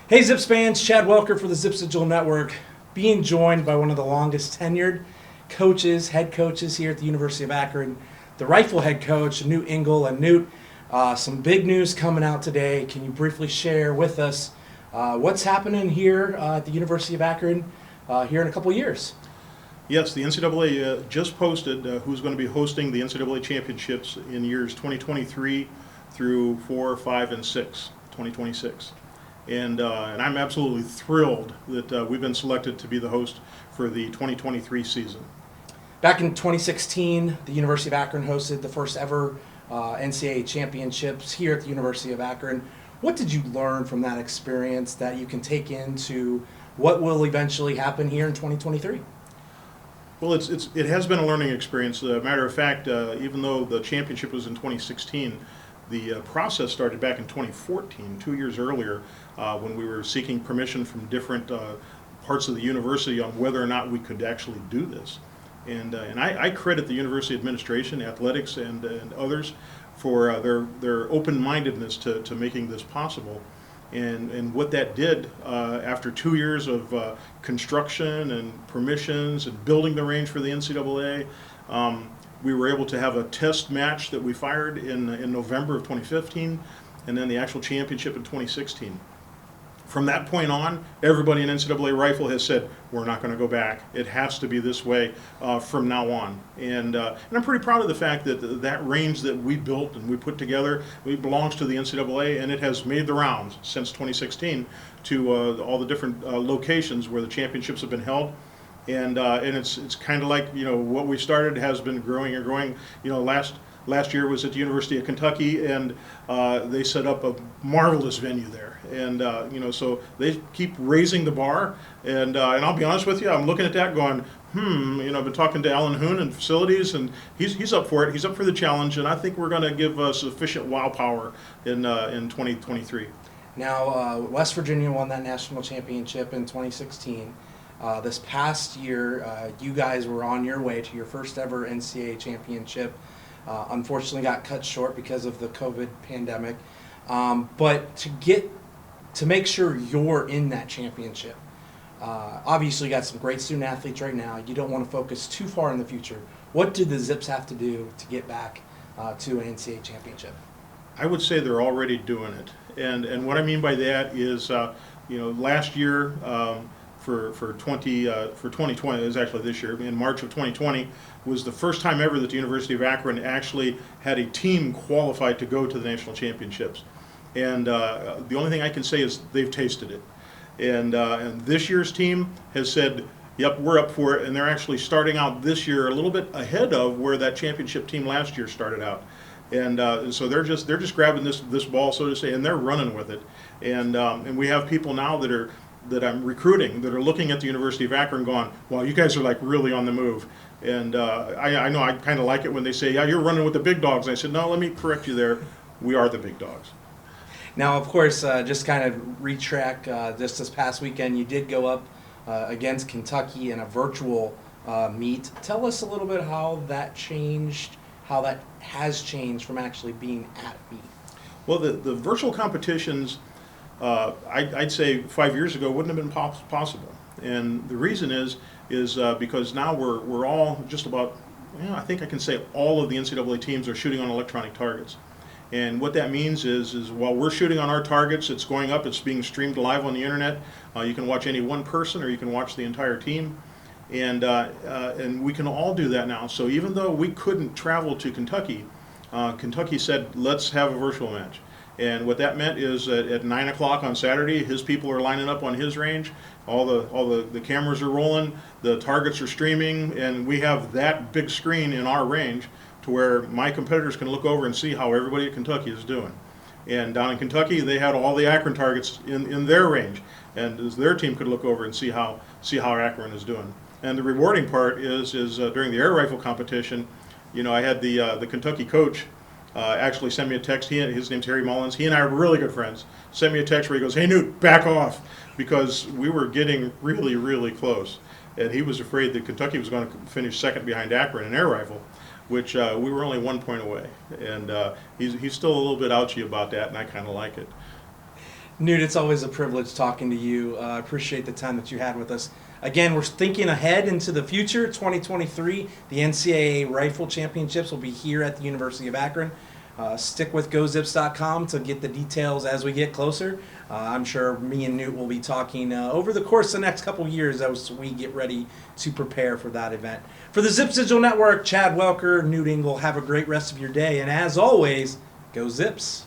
Hey Zips fans, Chad Welker for the Zips Digital Network, being joined by one of the longest tenured coaches, head coaches here at the University of Akron, the rifle head coach, Newt Engel. And Newt, some big news coming out today. Can you briefly share with us what's happening here at the University of Akron here in a couple years? Yes, the NCAA just posted who's going to be hosting the NCAA championships in years 2023 through 4, 5, and 6, 2026. And I'm absolutely thrilled that we've been selected to be the host for the 2023 season. Back in 2016, the University of Akron hosted the first ever NCAA championships here at the University of Akron. What did you learn from that experience that you can take into what will eventually happen here in 2023? Well, it has been a learning experience. Matter of fact, even though the championship was in 2016, the process started back in 2014, 2 years earlier, when we were seeking permission from different parts of the university on whether or not we could actually do this. And I credit the university administration, athletics, and others for their open-mindedness to making this possible. And what that did after 2 years of construction and permissions and building the range for the NCAA, we were able to have a test match that we fired in November of 2015, and then the actual championship in 2016. From that point on, everybody in NCAA Rifle has said, we're not going to go back. It has to be this way from now on. And I'm pretty proud of the fact that that range that we built and we put together, it belongs to the NCAA, and it has made the rounds since 2016 to all the different locations where the championships have been held. And it's kind of like, what we started has been growing and growing. Last year was at the University of Kentucky, and they set up a marvelous venue there. And so they keep raising the bar. And I'll be honest with you, I'm looking at that going, I've been talking to Alan Hoon in facilities, and he's up for it. He's up for the challenge, and I think we're going to give sufficient wow power in 2023. Now, West Virginia won that national championship in 2016. This past year, you guys were on your way to your first ever NCAA championship. Unfortunately, got cut short because of the COVID pandemic. But to make sure you're in that championship, obviously you got some great student athletes right now. You don't want to focus too far in the future. What do the Zips have to do to get back to an NCAA championship? I would say they're already doing it. And what I mean by that is, last year, for 2020, it was actually this year, in March of 2020, was the first time ever that the University of Akron actually had a team qualified to go to the national championships. And the only thing I can say is they've tasted it. And this year's team has said, yep, we're up for it, and they're actually starting out this year a little bit ahead of where that championship team last year started out. And so they're just grabbing this ball, so to say, and they're running with it. And we have people now that I'm recruiting that are looking at the University of Akron going, wow, you guys are like really on the move. And I know I kind of like it when they say, yeah, you're running with the big dogs. And I said, no, let me correct you there. We are the big dogs. Now, of course, just kind of retrack, just this past weekend, you did go up against Kentucky in a virtual meet. Tell us a little bit how that has changed from actually being at meet. Well, the virtual competitions, I'd say 5 years ago wouldn't have been possible, and the reason is because now we're all just about, I think I can say all of the NCAA teams are shooting on electronic targets, and what that means is while we're shooting on our targets, it's going up, it's being streamed live on the internet. You can watch any one person, or you can watch the entire team, and we can all do that now. So even though we couldn't travel to Kentucky, Kentucky said, let's have a virtual match. And what that meant is that at 9 o'clock on Saturday, his people are lining up on his range. All the cameras are rolling, the targets are streaming, and we have that big screen in our range to where my competitors can look over and see how everybody at Kentucky is doing. And down in Kentucky, they had all the Akron targets in their range, and their team could look over and see how Akron is doing. And the rewarding part is during the air rifle competition, I had the Kentucky coach actually sent me a text. His name's Harry Mullins. He and I are really good friends. Sent me a text where he goes, "Hey Newt, back off," because we were getting really, really close, and he was afraid that Kentucky was going to finish second behind Akron in air rifle, which we were only 1 point away. And he's still a little bit ouchy about that, and I kind of like it. Newt, it's always a privilege talking to you. I appreciate the time that you had with us. Again, we're thinking ahead into the future, 2023. The NCAA Rifle Championships will be here at the University of Akron. Stick with GoZips.com to get the details as we get closer. I'm sure me and Newt will be talking over the course of the next couple years as we get ready to prepare for that event. For the Zips Digital Network, Chad Welker, Newt Engel, have a great rest of your day. And as always, go Zips.